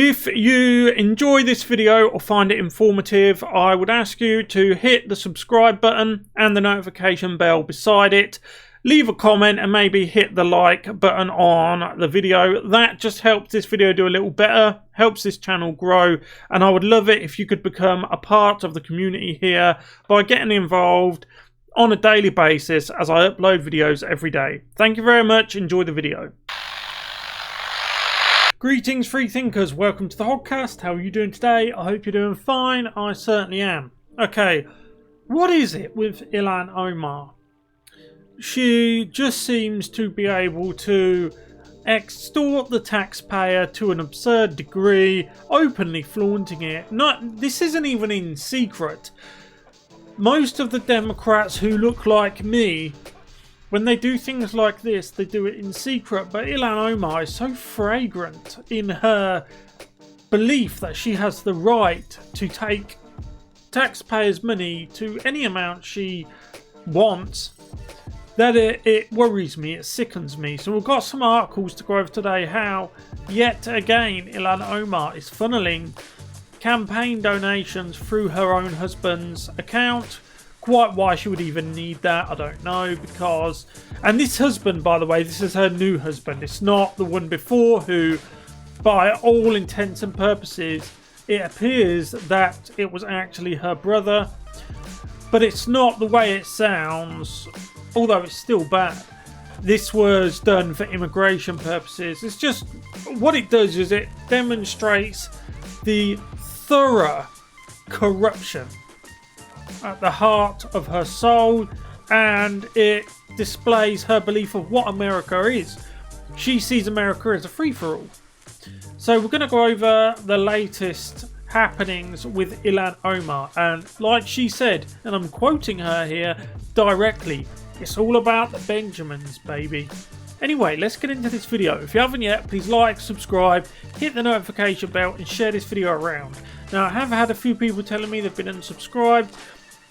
If you enjoy this video or find it informative, I would ask you to hit the subscribe button and the notification bell beside it. Leave a comment and maybe hit the like button on the video. That just helps this video do a little better, helps this channel grow, and I would love it if you could become a part of the community here by getting involved on a daily basis as I upload videos every day. Thank you very much. Enjoy the video. Greetings, free thinkers. Welcome to the Hoggcast. How are you doing today? I hope you're doing fine. I certainly am. Okay, what is it with Ilhan Omar? She just seems to be able to extort the taxpayer to an absurd degree, openly flaunting it. This isn't even in secret. Most of the Democrats who look like me, when they do things like this, they do it in secret. But Ilhan Omar is so fragrant in her belief that she has the right to take taxpayers' money to any amount she wants, that it worries me, it sickens me. So we've got some articles to go over today how, yet again, Ilhan Omar is funneling campaign donations through her own husband's account. Quite why she would even need that, I don't know, because... And this husband, by the way, this is her new husband. It's not the one before who, by all intents and purposes, it appears that it was actually her brother. But it's not the way it sounds, although it's still bad. This was done for immigration purposes. It's just... What it does is it demonstrates the thorough corruption at the heart of her soul, and it displays her belief of what America is. She sees America as a free-for-all. So we're going to go over the latest happenings with Ilhan Omar, and like she said, and I'm quoting her here directly, it's all about the Benjamins, baby. Anyway, let's get into this video. If you haven't yet, please like, subscribe, hit the notification bell and share this video around. Now, I have had a few people telling me they've been unsubscribed,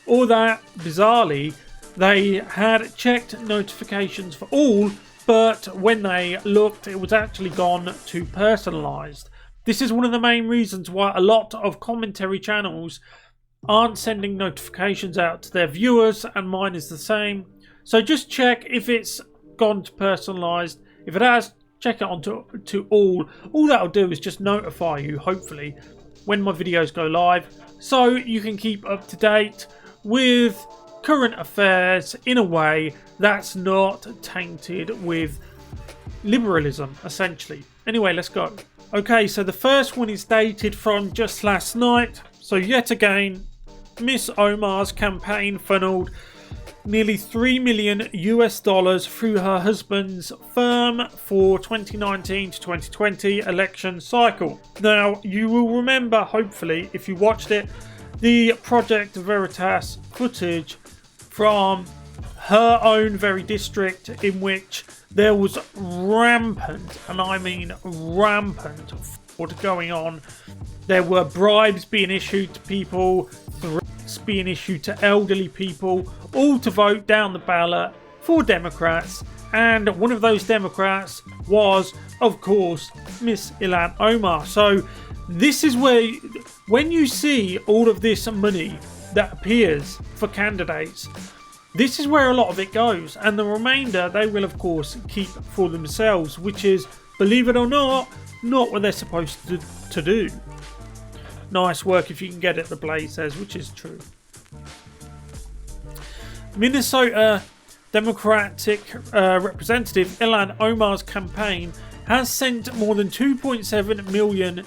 or that, bizarrely, they had checked notifications for all, but when they looked, it was actually gone to personalised. This is one of the main reasons why a lot of commentary channels aren't sending notifications out to their viewers, and mine is the same. So just check if it's gone to personalised. If it has, check it on to all. All that'll do is just notify you, hopefully, when my videos go live, so you can keep up to date with current affairs in a way that's not tainted with liberalism, essentially. Anyway, let's go. Okay, so the first one is dated from just last night. So yet again, Miss Omar's campaign funneled nearly $3 million through her husband's firm for 2019 to 2020 election cycle. Now, you will remember, hopefully, if you watched it, the Project Veritas footage from her own very district, in which there was rampant, and I mean rampant, fraud going on. There were bribes being issued to people, threats being issued to elderly people, all to vote down the ballot for Democrats. And one of those Democrats was, of course, Miss Ilhan Omar. So this is where, when you see all of this money that appears for candidates, this is where a lot of it goes, and the remainder they will of course keep for themselves, which is, believe it or not what they're supposed to do. Nice work if you can get it, the Blaze says, which is true. Minnesota Democratic Representative Ilhan Omar's campaign has sent more than $2.7 million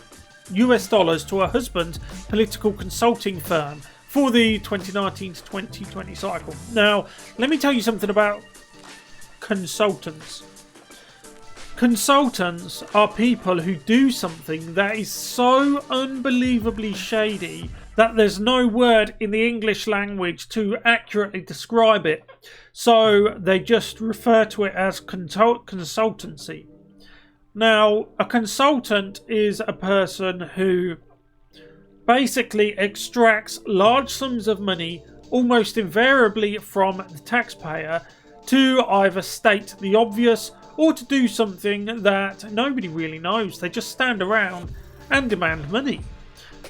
to her husband's political consulting firm for the 2019 to 2020 cycle. Now, let me tell you something about consultants. Consultants are people who do something that is so unbelievably shady that there's no word in the English language to accurately describe it. So they just refer to it as consultancy. Now, a consultant is a person who basically extracts large sums of money, almost invariably from the taxpayer, to either state the obvious or to do something that nobody really knows. They just stand around and demand money.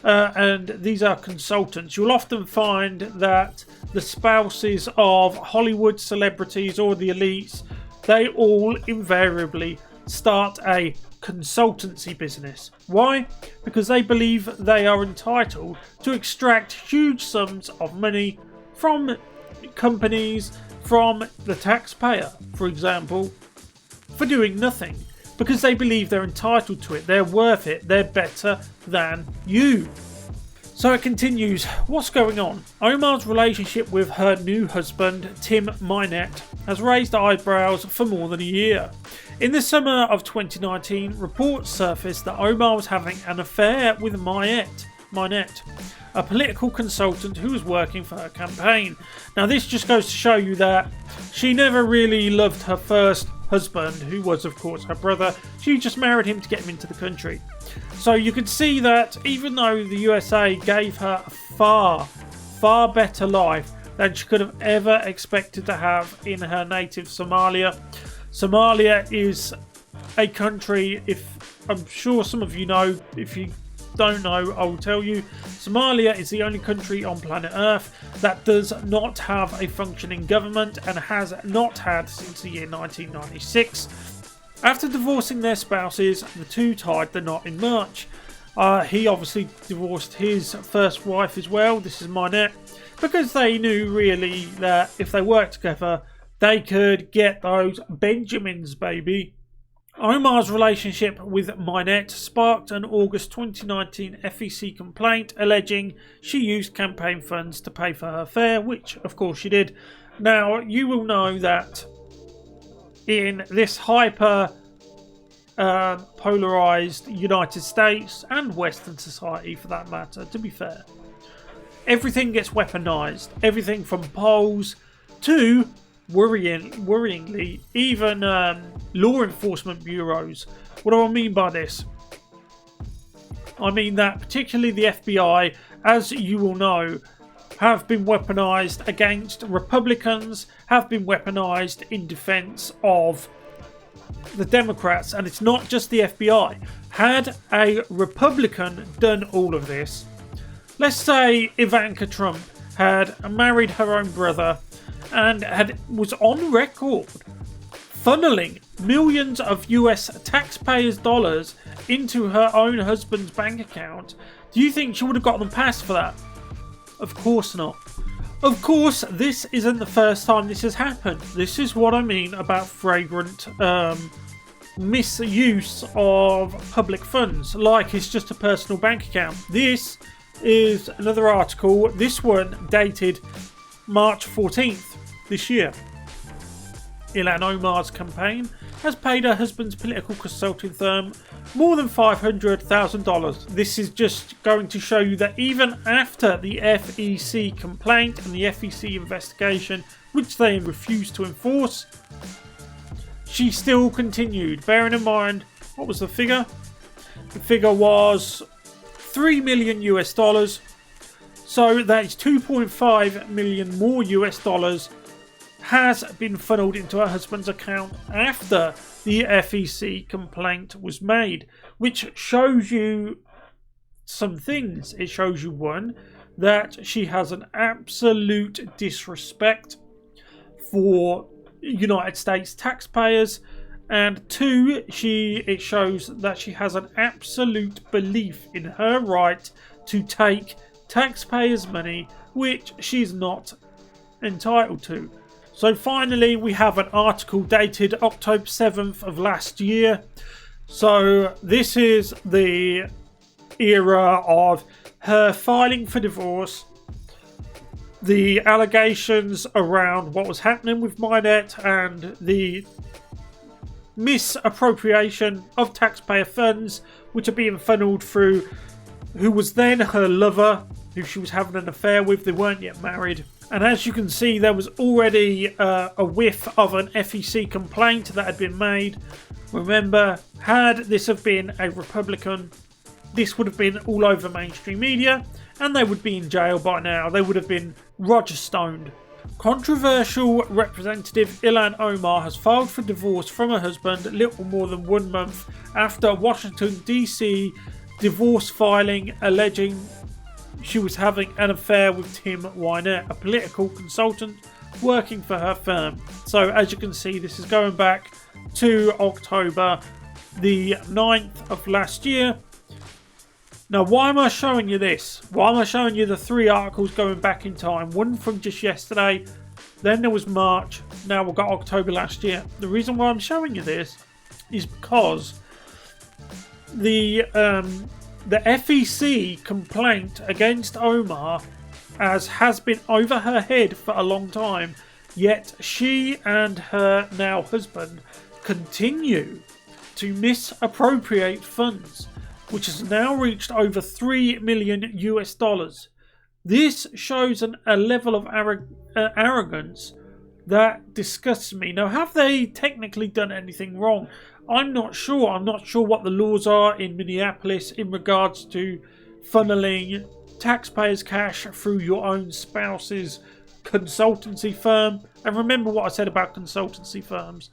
And these are consultants. You'll often find that the spouses of Hollywood celebrities or the elites, they all invariably start a consultancy business. Why? Because they believe they are entitled to extract huge sums of money from companies, from the taxpayer, for example, for doing nothing. Because they believe they're entitled to it, they're worth it, they're better than you. So it continues. What's going on? Omar's relationship with her new husband, Tim Minette, has raised eyebrows for more than a year. In the summer of 2019, reports surfaced that Omar was having an affair with Minette, a political consultant who was working for her campaign. Now this just goes to show you that she never really loved her first husband, who was of course her brother. She just married him to get him into the country. So you could see that even though the USA gave her a far better life than she could have ever expected to have in her native Somalia. Somalia is a country, if I'm sure some of you know, if you don't know, I will tell you. Somalia is the only country on planet Earth that does not have a functioning government and has not had since the year 1996. After divorcing their spouses, the two tied the knot in March. He obviously divorced his first wife as well, this is Minette, because they knew really that if they worked together, they could get those Benjamins, baby. Omar's relationship with Minette sparked an August 2019 FEC complaint alleging she used campaign funds to pay for her affair, which of course she did. Now, you will know that in this hyper polarised United States and Western society for that matter, to be fair, everything gets weaponised. Everything from polls to worryingly, even law enforcement bureaus. What do I mean by this? I mean that particularly the FBI, as you will know, have been weaponised against Republicans, have been weaponised in defence of the Democrats, and it's not just the FBI. Had a Republican done all of this, let's say Ivanka Trump had married her own brother and was on record funneling millions of US taxpayers' dollars into her own husband's bank account, do you think she would have gotten them passed for that? Of course not. Of course, this isn't the first time this has happened. This is what I mean about flagrant misuse of public funds, like it's just a personal bank account. This is another article, this one dated March 14th this year. Ilhan Omar's campaign has paid her husband's political consulting firm more than $500,000. This is just going to show you that even after the FEC complaint and the FEC investigation, which they refused to enforce, she still continued. Bearing in mind, what was the figure? The figure was $3 million US dollars. So that is 2.5 million more US dollars has been funneled into her husband's account after the FEC complaint was made, which shows you some things. It shows you, one, that she has an absolute disrespect for United States taxpayers, and two, it shows that she has an absolute belief in her right to take taxpayers' money, which she's not entitled to. So finally, we have an article dated October 7th of last year. So this is the era of her filing for divorce, the allegations around what was happening with Minette, and the misappropriation of taxpayer funds, which are being funneled through who was then her lover, who she was having an affair with. They weren't yet married. And as you can see, there was already a whiff of an FEC complaint that had been made. Remember, had this have been a Republican, this would have been all over mainstream media, and they would be in jail by now. They would have been Roger Stoned. Controversial Representative Ilhan Omar has filed for divorce from her husband little more than 1 month after Washington, D.C. divorce filing alleging she was having an affair with Tim Wynette, a political consultant working for her firm. So as you can see, this is going back to October the 9th of last year. Now, why am I showing you this? Why am I showing you the 3 articles going back in time? One from just yesterday, then there was March, now we've got October last year. The reason why I'm showing you this is because the FEC complaint against Omar has been over her head for a long time, yet she and her now husband continue to misappropriate funds, which has now reached over $3 million US. This shows a level of arrogance that disgusts me. Now, have they technically done anything wrong? I'm not sure. I'm not sure what the laws are in Minneapolis in regards to funneling taxpayers' cash through your own spouse's consultancy firm. And remember what I said about consultancy firms.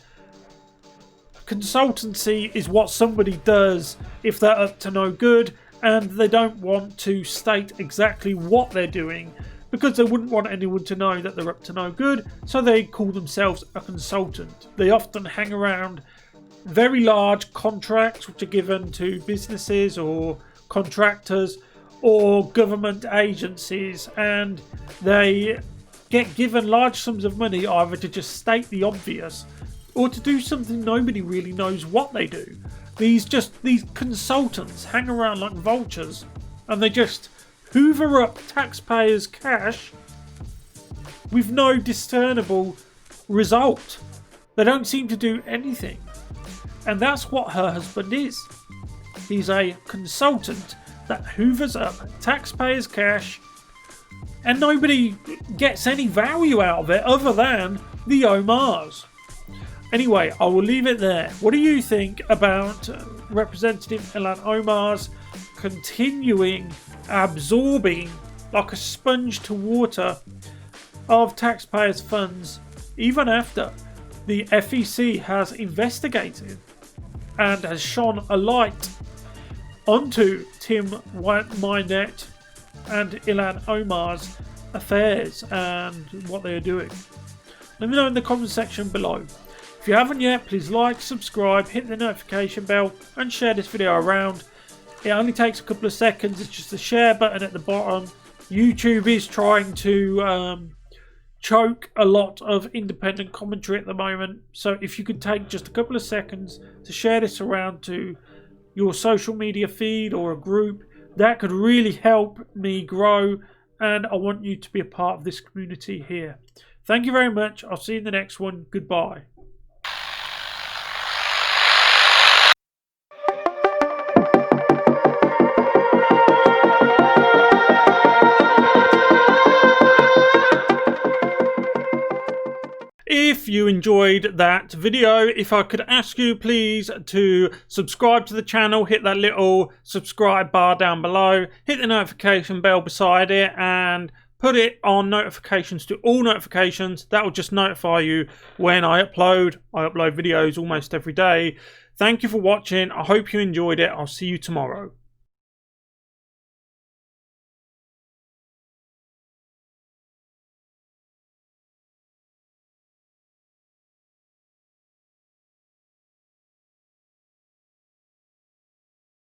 Consultancy is what somebody does if they're up to no good and they don't want to state exactly what they're doing because they wouldn't want anyone to know that they're up to no good, so they call themselves a consultant. They often hang around very large contracts which are given to businesses or contractors or government agencies, and they get given large sums of money either to just state the obvious or to do something nobody really knows what they do. These consultants hang around like vultures and they just hoover up taxpayers' cash with no discernible result. They don't seem to do anything. And that's what her husband is. He's a consultant that hoovers up taxpayers' cash and nobody gets any value out of it other than the Omars. Anyway, I will leave it there. What do you think about Representative Ilhan Omar's continuing absorbing like a sponge to water of taxpayers' funds even after the FEC has investigated and has shone a light onto Tim Wynette and Ilhan Omar's affairs and what they are doing? Let me know in the comment section below. If you haven't yet, please like, subscribe, hit the notification bell and share this video around. It only takes a couple of seconds. It's just the share button at the bottom. YouTube is trying to choke a lot of independent commentary at the moment. So if you could take just a couple of seconds to share this around to your social media feed or a group, that could really help me grow, and I want you to be a part of this community here. Thank you very much. I'll see you in the next one. Goodbye. If you enjoyed that video, if I could ask you please to subscribe to the channel, hit that little subscribe bar down below, hit the notification bell beside it and put it on notifications to all notifications. That will just notify you when I upload. I upload videos almost every day. Thank you for watching. I hope you enjoyed it. I'll see you tomorrow.